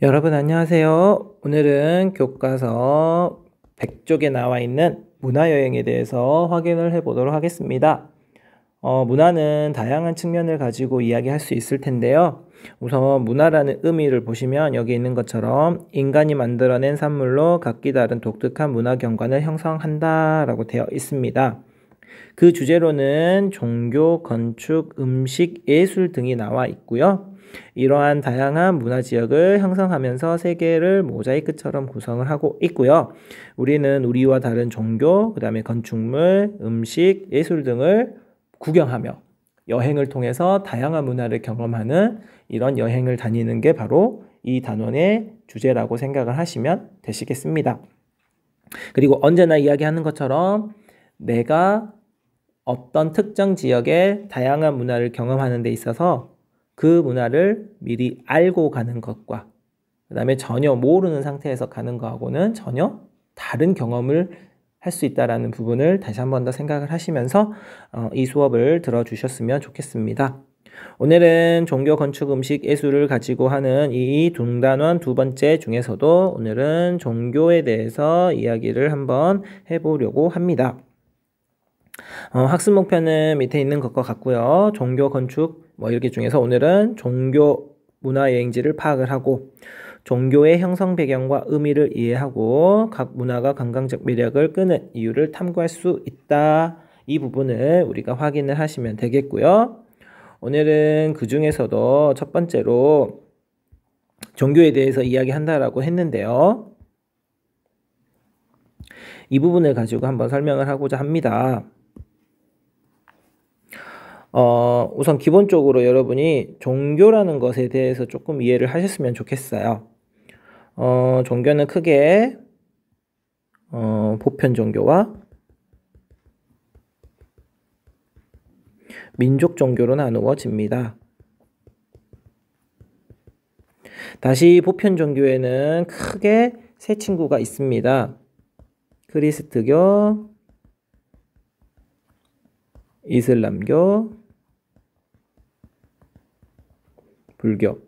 여러분 안녕하세요. 오늘은 교과서 100쪽에 나와 있는 문화여행에 대해서 확인을 해보도록 하겠습니다. 문화는 다양한 측면을 가지고 이야기할 수 있을 텐데요. 우선 문화라는 의미를 보시면 여기 있는 것처럼 인간이 만들어낸 산물로 각기 다른 독특한 문화 경관을 형성한다라고 되어 있습니다. 그 주제로는 종교, 건축, 음식, 예술 등이 나와 있고요. 이러한 다양한 문화 지역을 형성하면서 세계를 모자이크처럼 구성을 하고 있고요. 우리는 우리와 다른 종교, 그 다음에 건축물, 음식, 예술 등을 구경하며 여행을 통해서 다양한 문화를 경험하는 이런 여행을 다니는 게 바로 이 단원의 주제라고 생각을 하시면 되시겠습니다. 그리고 언제나 이야기하는 것처럼 내가 어떤 특정 지역의 다양한 문화를 경험하는 데 있어서 그 문화를 미리 알고 가는 것과 그 다음에 전혀 모르는 상태에서 가는 거하고는 전혀 다른 경험을 할 수 있다는 부분을 다시 한 번 더 생각을 하시면서 이 수업을 들어주셨으면 좋겠습니다. 오늘은 종교, 건축, 음식, 예술을 가지고 하는 이 동단원 두 번째 중에서도 오늘은 종교에 대해서 이야기를 한번 해보려고 합니다. 학습 목표는 밑에 있는 것과 같고요. 종교, 건축 이렇게 중에서 오늘은 종교 문화여행지를 파악을 하고 종교의 형성 배경과 의미를 이해하고 각 문화가 관광적 매력을 끄는 이유를 탐구할 수 있다. 이 부분을 우리가 확인을 하시면 되겠고요. 오늘은 그 중에서도 첫 번째로 종교에 대해서 이야기한다라고 했는데요. 이 부분을 가지고 한번 설명을 하고자 합니다. 우선 기본적으로 여러분이 종교라는 것에 대해서 조금 이해를 하셨으면 좋겠어요. 종교는 크게 보편 종교와 민족 종교로 나누어집니다. 다시 보편 종교에는 크게 세 친구가 있습니다. 그리스도교, 이슬람교, 불교.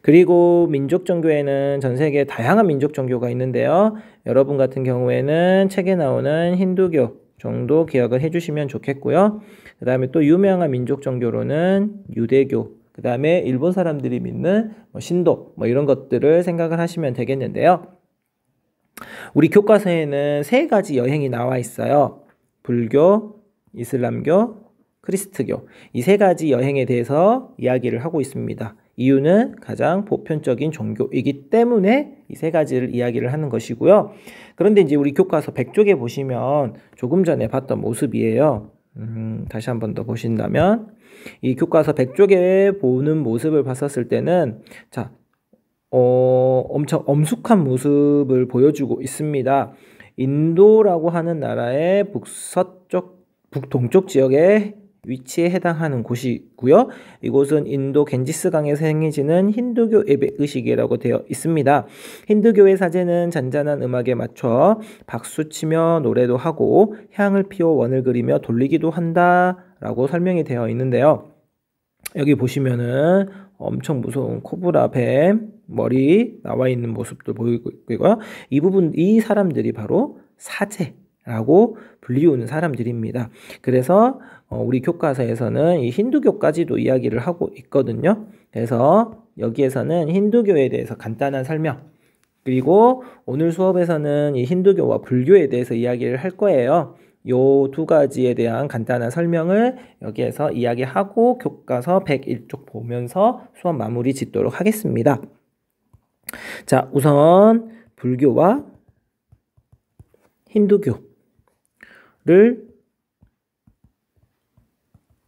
그리고 민족 종교에는 전 세계에 다양한 민족 종교가 있는데요. 여러분 같은 경우에는 책에 나오는 힌두교 정도 기억을 해주시면 좋겠고요. 그 다음에 또 유명한 민족 종교로는 유대교, 그 다음에 일본 사람들이 믿는 신도 이런 것들을 생각을 하시면 되겠는데요. 우리 교과서에는 세 가지 여행이 나와 있어요. 불교, 이슬람교, 크리스트교. 이 세 가지 여행에 대해서 이야기를 하고 있습니다. 이유는 가장 보편적인 종교이기 때문에 이 세 가지를 이야기를 하는 것이고요. 그런데 이제 우리 교과서 100쪽에 보시면 조금 전에 봤던 모습이에요. 다시 한 번 더 보신다면 이 교과서 100쪽에 보는 모습을 봤었을 때는 엄청 엄숙한 모습을 보여주고 있습니다. 인도라고 하는 나라의 북동쪽 지역에 위치에 해당하는 곳이고요. 이곳은 인도 겐지스강에서 행해지는 힌두교 예배 의식이라고 되어 있습니다. 힌두교의 사제는 잔잔한 음악에 맞춰 박수치며 노래도 하고 향을 피워 원을 그리며 돌리기도 한다라고 설명이 되어 있는데요. 여기 보시면은 엄청 무서운 코브라 뱀 머리 나와 있는 모습도 보이고 있고요. 이 사람들이 바로 사제라고 불리우는 사람들입니다. 그래서 우리 교과서에서는 이 힌두교까지도 이야기를 하고 있거든요. 그래서 여기에서는 힌두교에 대해서 간단한 설명, 그리고 오늘 수업에서는 이 힌두교와 불교에 대해서 이야기를 할 거예요. 요 두 가지에 대한 간단한 설명을 여기에서 이야기하고 교과서 101쪽 보면서 수업 마무리 짓도록 하겠습니다. 자, 우선 불교와 힌두교를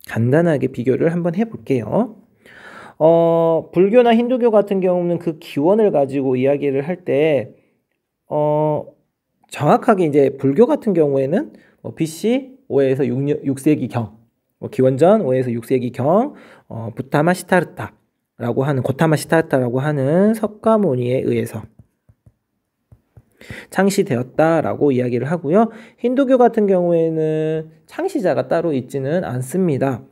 간단하게 비교를 한번 해볼게요. 불교나 힌두교 같은 경우는 그 기원을 가지고 이야기를 할 때, 정확하게 이제 불교 같은 경우에는 BC 5에서 6세기경, 기원전 5에서 6세기경, 고타마시타르타라고 하는 석가모니에 의해서 창시되었다라고 이야기를 하고요. 힌두교 같은 경우에는 창시자가 따로 있지는 않습니다.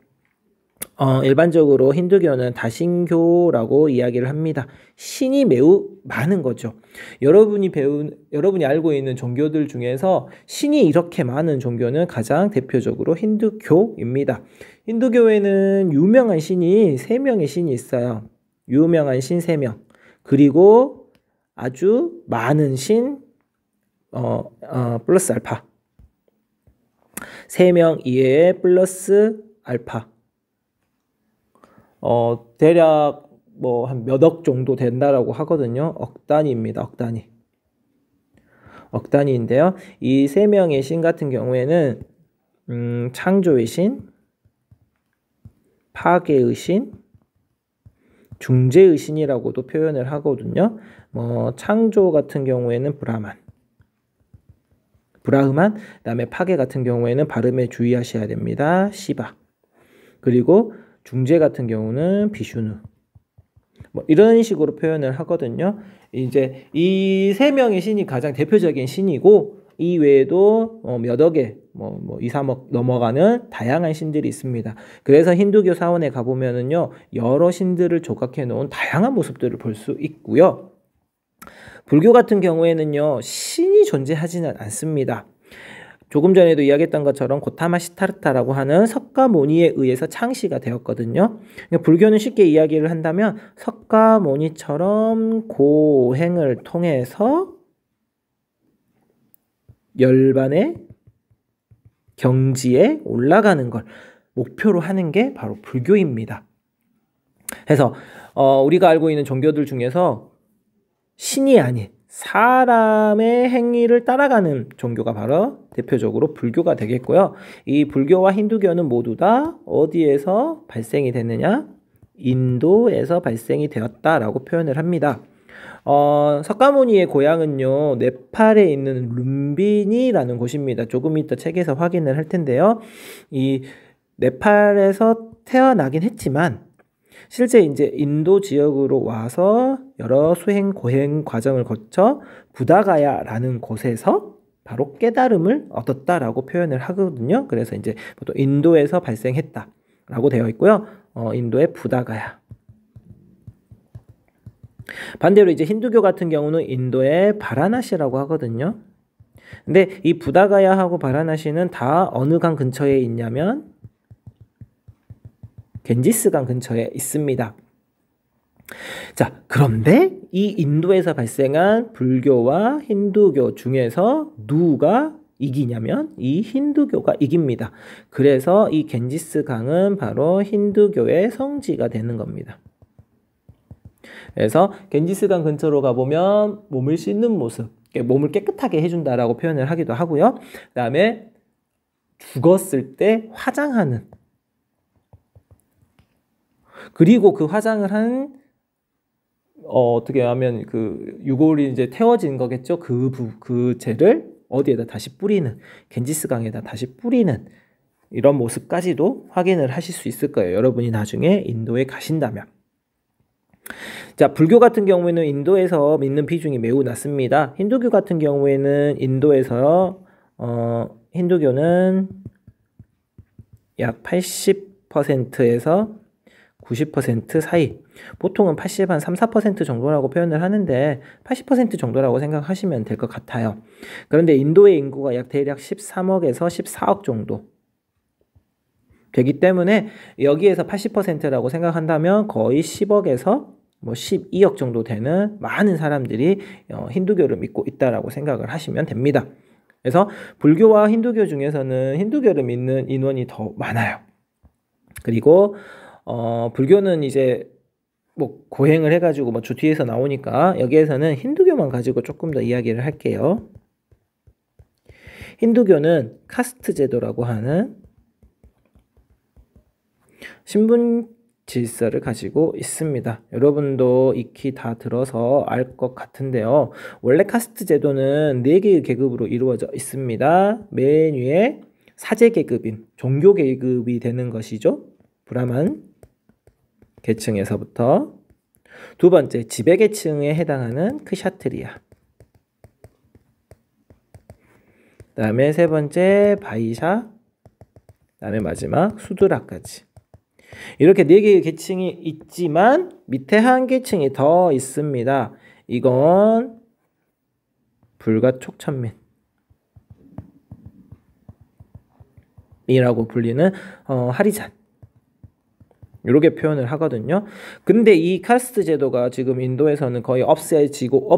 일반적으로 힌두교는 다신교라고 이야기를 합니다. 신이 매우 많은 거죠. 여러분이 알고 있는 종교들 중에서 신이 이렇게 많은 종교는 가장 대표적으로 힌두교입니다. 힌두교에는 유명한 신이 3명의 신이 있어요. 유명한 신 3명. 그리고 아주 많은 신, 플러스 알파. 3명 이외에 플러스 알파. 대략 뭐 한 몇 억 정도 된다라고 하거든요. 억 단위입니다. 억 단위인데요. 이 3명의 신 같은 경우에는 창조의 신, 파괴의 신, 중재의 신이라고도 표현을 하거든요. 창조 같은 경우에는 브라흐만, 그다음에 파괴 같은 경우에는 발음에 주의하셔야 됩니다. 시바. 그리고 중재 같은 경우는 비슈누. 이런 식으로 표현을 하거든요. 이제 이 3명의 신이 가장 대표적인 신이고, 이 외에도 몇 억의 2, 3억 넘어가는 다양한 신들이 있습니다. 그래서 힌두교 사원에 가보면은요, 여러 신들을 조각해 놓은 다양한 모습들을 볼 수 있고요. 불교 같은 경우에는요, 신이 존재하지는 않습니다. 조금 전에도 이야기했던 것처럼 고타마 시타르타라고 하는 석가모니에 의해서 창시가 되었거든요. 불교는 쉽게 이야기를 한다면 석가모니처럼 고행을 통해서 열반의 경지에 올라가는 걸 목표로 하는 게 바로 불교입니다. 그래서 우리가 알고 있는 종교들 중에서 신이 아닌 사람의 행위를 따라가는 종교가 바로 대표적으로 불교가 되겠고요. 이 불교와 힌두교는 모두 다 어디에서 발생이 됐느냐? 인도에서 발생이 되었다라고 표현을 합니다. 석가모니의 고향은요, 네팔에 있는 룸비니라는 곳입니다. 조금 이따 책에서 확인을 할 텐데요. 이 네팔에서 태어나긴 했지만 실제 이제 인도 지역으로 와서 여러 수행 고행 과정을 거쳐 부다가야라는 곳에서 바로 깨달음을 얻었다라고 표현을 하거든요. 그래서 이제 또 인도에서 발생했다라고 되어 있고요. 인도의 부다가야. 반대로 이제 힌두교 같은 경우는 인도의 바라나시라고 하거든요. 근데 이 부다가야하고 바라나시는 다 어느 강 근처에 있냐면 겐지스강 근처에 있습니다. 자, 그런데 이 인도에서 발생한 불교와 힌두교 중에서 누가 이기냐면 이 힌두교가 이깁니다. 그래서 이 겐지스강은 바로 힌두교의 성지가 되는 겁니다. 그래서 겐지스강 근처로 가보면 몸을 씻는 모습, 몸을 깨끗하게 해준다라고 표현을 하기도 하고요. 그 다음에 죽었을 때 화장하는, 그리고 그 화장을 한 어떻게 하면 그 유골이 이제 태워진 거겠죠. 그 재를 어디에다 다시 뿌리는, 겐지스강에다 다시 뿌리는 이런 모습까지도 확인을 하실 수 있을 거예요. 여러분이 나중에 인도에 가신다면. 자, 불교 같은 경우에는 인도에서 믿는 비중이 매우 낮습니다. 힌두교 같은 경우에는 인도에서 힌두교는 약 80%에서 90% 사이, 보통은 80, 한 3, 4% 정도라고 표현을 하는데 80% 정도라고 생각하시면 될 것 같아요. 그런데 인도의 인구가 약 대략 13억에서 14억 정도 되기 때문에 여기에서 80%라고 생각한다면 거의 10억에서 12억 정도 되는 많은 사람들이 힌두교를 믿고 있다라고 생각을 하시면 됩니다. 그래서 불교와 힌두교 중에서는 힌두교를 믿는 인원이 더 많아요. 그리고 불교는 이제 고행을 해가지고 주 뒤에서 나오니까 여기에서는 힌두교만 가지고 조금 더 이야기를 할게요. 힌두교는 카스트 제도라고 하는 신분 질서를 가지고 있습니다. 여러분도 익히 다 들어서 알 것 같은데요. 원래 카스트 제도는 4개의 계급으로 이루어져 있습니다. 맨 위에 사제 계급인 종교 계급이 되는 것이죠. 브라만 계층에서부터 두 번째 지배 계층에 해당하는 크샤트리아, 그 다음에 세 번째 바이샤, 그 다음에 마지막 수드라까지 이렇게 4개의 계층이 있지만 밑에 한 계층이 더 있습니다. 이건 불가촉천민 이라고 불리는 하리잔, 이렇게 표현을 하거든요. 근데 이 카스트 제도가 지금 인도에서는 거의 없어지고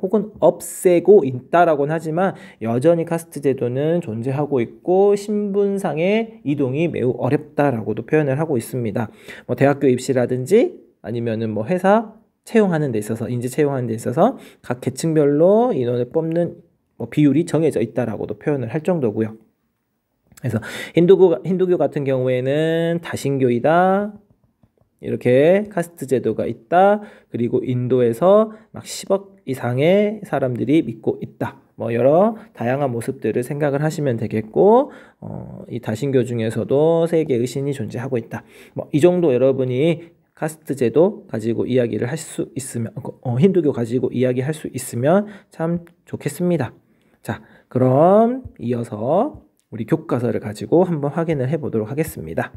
혹은 없애고 있다라고는 하지만 여전히 카스트 제도는 존재하고 있고 신분상의 이동이 매우 어렵다라고도 표현을 하고 있습니다. 뭐 대학교 입시라든지 아니면은 뭐 회사 채용하는 데 있어서, 인재 채용하는 데 있어서 각 계층별로 인원을 뽑는 뭐 비율이 정해져 있다라고도 표현을 할 정도고요. 그래서 힌두교 같은 경우에는 다신교이다, 이렇게 카스트 제도가 있다, 그리고 인도에서 막 10억 이상의 사람들이 믿고 있다, 뭐 여러 다양한 모습들을 생각을 하시면 되겠고, 이 다신교 중에서도 세계의 신이 존재하고 있다, 뭐 이 정도 여러분이 카스트 제도 가지고 이야기를 할 수 있으면, 힌두교 가지고 이야기할 수 있으면 참 좋겠습니다. 자, 그럼 이어서 우리 교과서를 가지고 한번 확인을 해보도록 하겠습니다.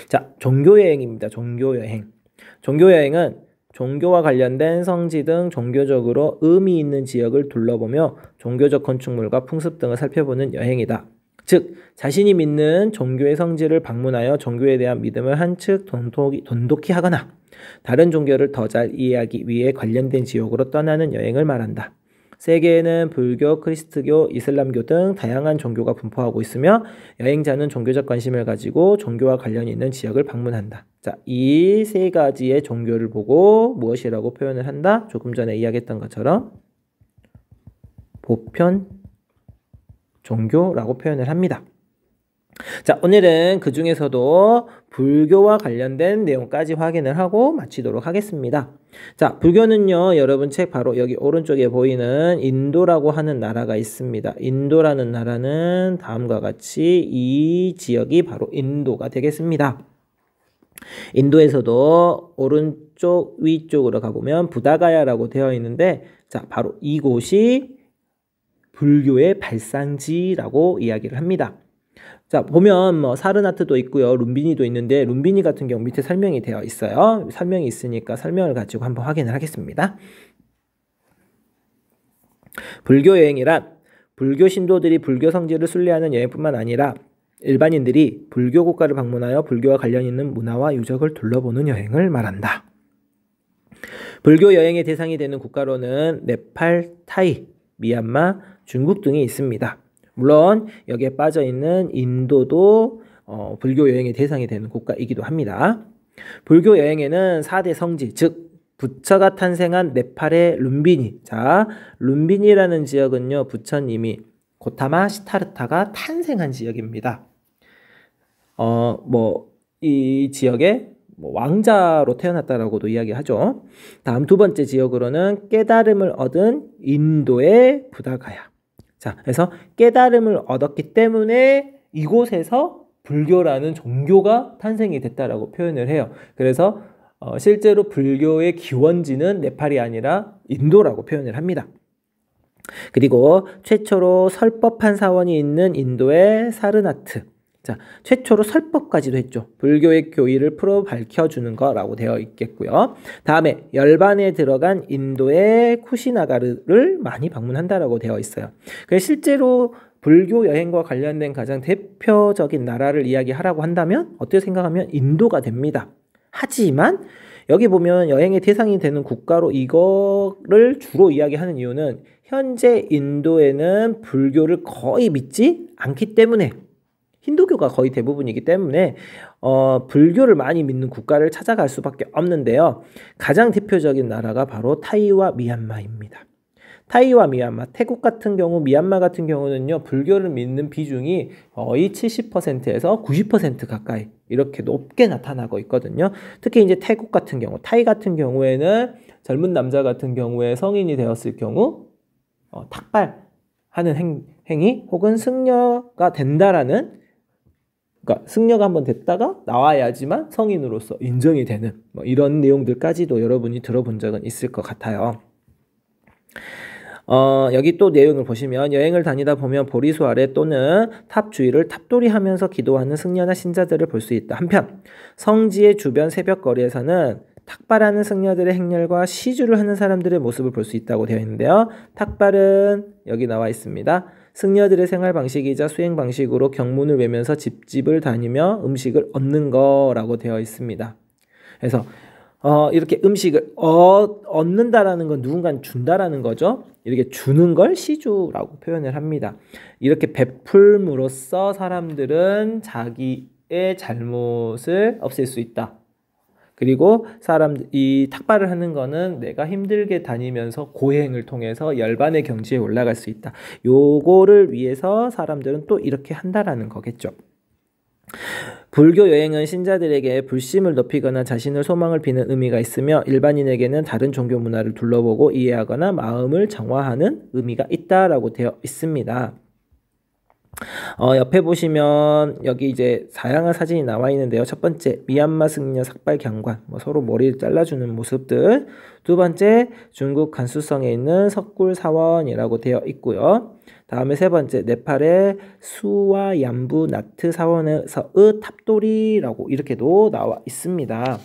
자, 종교여행입니다. 종교여행. 종교여행은 종교와 관련된 성지 등 종교적으로 의미 있는 지역을 둘러보며 종교적 건축물과 풍습 등을 살펴보는 여행이다. 즉, 자신이 믿는 종교의 성지를 방문하여 종교에 대한 믿음을 한층 돈독히 하거나 다른 종교를 더 잘 이해하기 위해 관련된 지역으로 떠나는 여행을 말한다. 세계에는 불교, 크리스트교, 이슬람교 등 다양한 종교가 분포하고 있으며 여행자는 종교적 관심을 가지고 종교와 관련이 있는 지역을 방문한다. 자, 이 3가지의 종교를 보고 무엇이라고 표현을 한다? 조금 전에 이야기했던 것처럼 보편 종교라고 표현을 합니다. 자, 오늘은 그 중에서도 불교와 관련된 내용까지 확인을 하고 마치도록 하겠습니다. 자, 불교는요, 여러분 책 바로 여기 오른쪽에 보이는 인도라고 하는 나라가 있습니다. 인도라는 나라는 다음과 같이 이 지역이 바로 인도가 되겠습니다. 인도에서도 오른쪽 위쪽으로 가보면 부다가야라고 되어 있는데, 자, 바로 이곳이 불교의 발상지라고 이야기를 합니다. 자, 보면 뭐 사르나트도 있고요, 룸비니도 있는데 룸비니 같은 경우 밑에 설명이 되어 있어요. 설명이 있으니까 설명을 가지고 한번 확인을 하겠습니다. 불교 여행이란 불교 신도들이 불교 성지를 순례하는 여행뿐만 아니라 일반인들이 불교 국가를 방문하여 불교와 관련 있는 문화와 유적을 둘러보는 여행을 말한다. 불교 여행의 대상이 되는 국가로는 네팔, 타이, 미얀마, 중국 등이 있습니다. 물론 여기에 빠져있는 인도도 불교 여행의 대상이 되는 국가이기도 합니다. 불교 여행에는 4대 성지, 즉 부처가 탄생한 네팔의 룸비니. 자, 룸비니라는 지역은요, 부처님이 고타마 시타르타가 탄생한 지역입니다. 이 지역에 왕자로 태어났다라고도 이야기하죠. 다음 2번째 지역으로는 깨달음을 얻은 인도의 부다가야. 자, 그래서 깨달음을 얻었기 때문에 이곳에서 불교라는 종교가 탄생이 됐다라고 표현을 해요. 그래서 실제로 불교의 기원지는 네팔이 아니라 인도라고 표현을 합니다. 그리고 최초로 설법한 사원이 있는 인도의 사르나트. 자, 최초로 설법까지도 했죠. 불교의 교의를 풀어 밝혀주는 거라고 되어 있겠고요. 다음에 열반에 들어간 인도의 쿠시나가르를 많이 방문한다라고 되어 있어요. 그래서 실제로 불교 여행과 관련된 가장 대표적인 나라를 이야기하라고 한다면 어떻게 생각하면 인도가 됩니다. 하지만 여기 보면 여행의 대상이 되는 국가로 이거를 주로 이야기하는 이유는 현재 인도에는 불교를 거의 믿지 않기 때문에, 힌두교가 거의 대부분이기 때문에 불교를 많이 믿는 국가를 찾아갈 수밖에 없는데요. 가장 대표적인 나라가 바로 타이와 미얀마입니다. 타이와 미얀마, 태국 같은 경우, 미얀마 같은 경우는요, 불교를 믿는 비중이 거의 70%에서 90% 가까이 이렇게 높게 나타나고 있거든요. 특히 이제 태국 같은 경우, 타이 같은 경우에는 젊은 남자 같은 경우에 성인이 되었을 경우 탁발하는 행위 혹은 승려가 된다라는, 그러니까 승려가 한번 됐다가 나와야지만 성인으로서 인정이 되는 이런 내용들까지도 여러분이 들어본 적은 있을 것 같아요. 여기 또 내용을 보시면 여행을 다니다 보면 보리수 아래 또는 탑 주위를 탑돌이하면서 기도하는 승려나 신자들을 볼 수 있다. 한편 성지의 주변 새벽거리에서는 탁발하는 승려들의 행렬과 시주를 하는 사람들의 모습을 볼 수 있다고 되어 있는데요. 탁발은 여기 나와 있습니다. 승려들의 생활 방식이자 수행 방식으로 경문을 외면서 집집을 다니며 음식을 얻는 거라고 되어 있습니다. 그래서 이렇게 음식을 얻는다라는 건 누군가는 준다라는 거죠. 이렇게 주는 걸 시주라고 표현을 합니다. 이렇게 베풀므로써 사람들은 자기의 잘못을 없앨 수 있다. 그리고 이 탁발을 하는 거는 내가 힘들게 다니면서 고행을 통해서 열반의 경지에 올라갈 수 있다. 요거를 위해서 사람들은 또 이렇게 한다라는 거겠죠. 불교 여행은 신자들에게 불심을 높이거나 자신의 소망을 비는 의미가 있으며 일반인에게는 다른 종교 문화를 둘러보고 이해하거나 마음을 정화하는 의미가 있다라고 되어 있습니다. 옆에 보시면 여기 이제 다양한 사진이 나와 있는데요. 첫 번째 미얀마 승려 삭발 경관, 서로 머리를 잘라주는 모습들. 두 번째 중국 간수성에 있는 석굴 사원이라고 되어 있고요. 다음에 세 번째 네팔의 수와얌부 나트 사원에서의 탑돌이라고 이렇게도 나와 있습니다.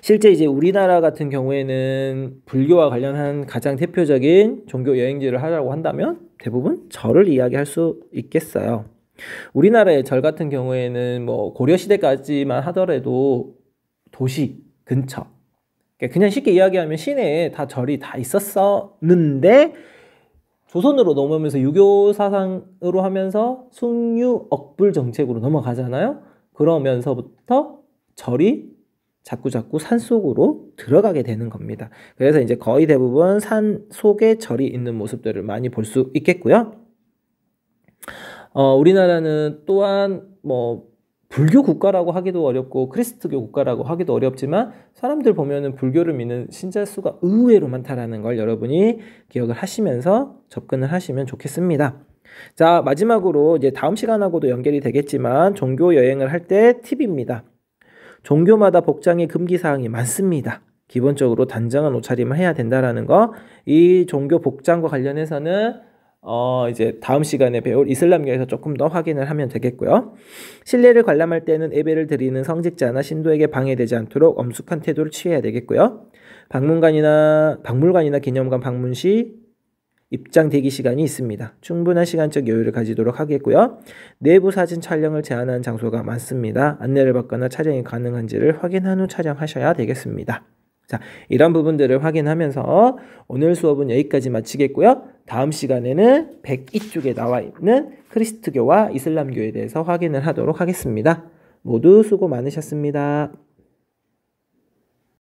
실제 이제 우리나라 같은 경우에는 불교와 관련한 가장 대표적인 종교 여행지를 하라고 한다면 대부분 절을 이야기할 수 있겠어요. 우리나라의 절 같은 경우에는 고려 시대까지만 하더라도 도시 근처, 그냥 쉽게 이야기하면 시내에 다 절이 다 있었었는데 조선으로 넘어오면서 유교 사상으로 하면서 숭유 억불 정책으로 넘어가잖아요. 그러면서부터 절이 자꾸 산속으로 들어가게 되는 겁니다. 그래서 이제 거의 대부분 산 속에 절이 있는 모습들을 많이 볼 수 있겠고요. 우리나라는 또한 불교 국가라고 하기도 어렵고 크리스트교 국가라고 하기도 어렵지만 사람들 보면은 불교를 믿는 신자 수가 의외로 많다라는 걸 여러분이 기억을 하시면서 접근을 하시면 좋겠습니다. 자, 마지막으로 이제 다음 시간하고도 연결이 되겠지만 종교 여행을 할 때 팁입니다. 종교마다 복장의 금기사항이 많습니다. 기본적으로 단정한 옷차림을 해야 된다라는 거. 이 종교 복장과 관련해서는 이제 다음 시간에 배울 이슬람교에서 조금 더 확인을 하면 되겠고요. 신례를 관람할 때는 예배를 드리는 성직자나 신도에게 방해되지 않도록 엄숙한 태도를 취해야 되겠고요. 박물관이나 기념관 방문 시 입장 대기 시간이 있습니다. 충분한 시간적 여유를 가지도록 하겠고요. 내부 사진 촬영을 제한하는 장소가 많습니다. 안내를 받거나 촬영이 가능한지를 확인한 후 촬영하셔야 되겠습니다. 자, 이런 부분들을 확인하면서 오늘 수업은 여기까지 마치겠고요. 다음 시간에는 102쪽에 나와 있는 크리스트교와 이슬람교에 대해서 확인을 하도록 하겠습니다. 모두 수고 많으셨습니다.